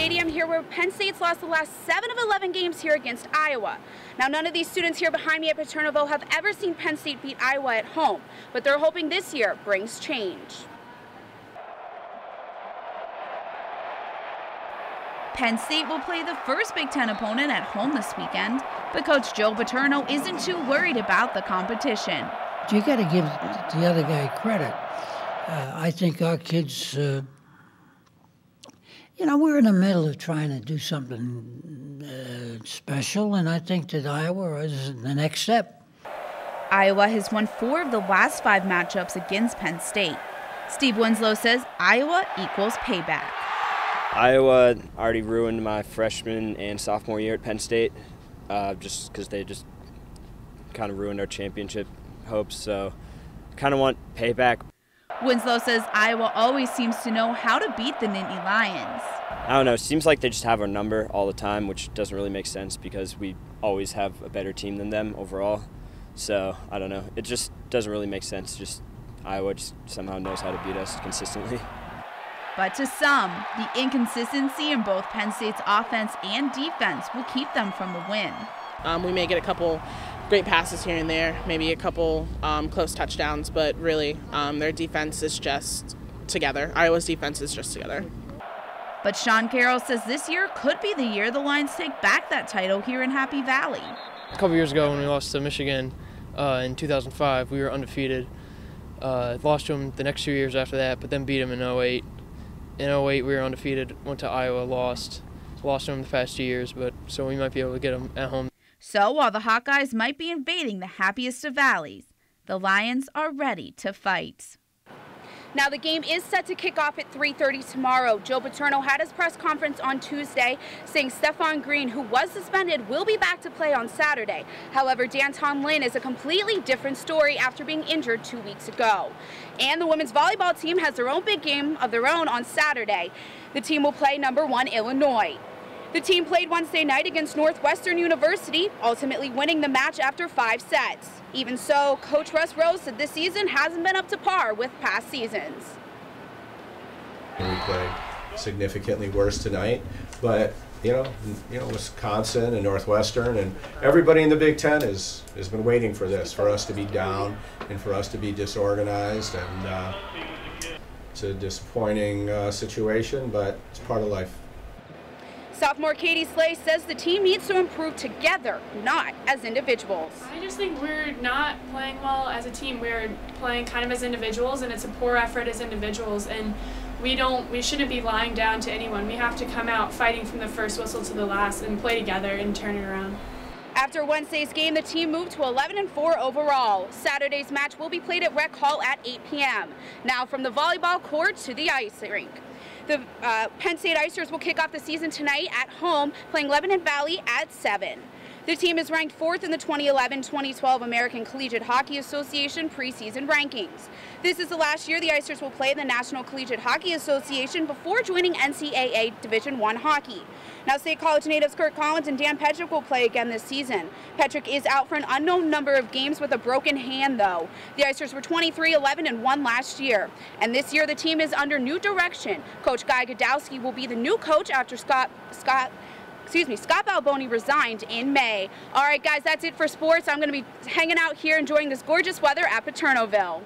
Stadium here where Penn State's lost the last 7 of 11 games here against Iowa. Now, none of these students here behind me at Paterno'ville have ever seen Penn State beat Iowa at home, but they're hoping this year brings change. Penn State will play the first Big Ten opponent at home this weekend, but Coach Joe Paterno isn't too worried about the competition. You got to give the other guy credit. I think our kids, we're in the middle of trying to do something special, and I think that Iowa is the next step. Iowa has won 4 of the last 5 matchups against Penn State. Steve Winslow says Iowa equals payback. Iowa already ruined my freshman and sophomore year at Penn State, just because they just kind of ruined our championship hopes, so kind of want payback. Winslow says Iowa always seems to know how to beat the Nittany Lions. I don't know, it seems like they just have our number all the time, which doesn't really make sense because we always have a better team than them overall. So, I don't know, it just doesn't really make sense. Just Iowa just somehow knows how to beat us consistently. But to some, the inconsistency in both Penn State's offense and defense will keep them from a win. We may get a couple great passes here and there, maybe a couple close touchdowns, but really their defense is just together. Iowa's defense is just together. But Sean Carroll says this year could be the year the Lions take back that title here in Happy Valley. A couple years ago when we lost to Michigan in 2005, we were undefeated. Lost to them the next 2 years after that, but then beat them in 08. In 08, we were undefeated, went to Iowa, lost to them the past 2 years, but so we might be able to get them at home. So while the Hawkeyes might be invading the happiest of valleys, the Lions are ready to fight. Now, the game is set to kick off at 3:30 tomorrow. Joe Paterno had his press conference on Tuesday saying Stephon Green, who was suspended, will be back to play on Saturday. However, Danton Lynn is a completely different story after being injured 2 weeks ago. And the women's volleyball team has their own big game of their own on Saturday. The team will play number 1 Illinois. The team played Wednesday night against Northwestern University, ultimately winning the match after 5 sets. Even so, Coach Russ Rose said this season hasn't been up to par with past seasons. We played significantly worse tonight, but Wisconsin and Northwestern and everybody in the Big Ten has been waiting for this, for us to be down and for us to be disorganized, and it's a disappointing situation, but it's part of life. Sophomore Katie Slay says the team needs to improve together, not as individuals. I just think we're not playing well as a team. We're playing kind of as individuals, and it's a poor effort as individuals. And we shouldn't be lying down to anyone. We have to come out fighting from the first whistle to the last and play together and turn it around. After Wednesday's game, the team moved to 11-4 overall. Saturday's match will be played at Rec Hall at 8 p.m. Now from the volleyball court to the ice rink. The Penn State Icers will kick off the season tonight at home, playing Lebanon Valley at 7. The team is ranked 4th in the 2011-2012 American Collegiate Hockey Association preseason rankings. This is the last year the Icers will play in the National Collegiate Hockey Association before joining NCAA Division I hockey. Now, State College natives Kurt Collins and Dan Petrick will play again this season. Petrick is out for an unknown number of games with a broken hand, though. The Icers were 23-11-1 last year. And this year, the team is under new direction. Coach Guy Godowski will be the new coach after Scott Balboni resigned in May. All right, guys, that's it for sports. I'm going to be hanging out here enjoying this gorgeous weather at Paterno'ville.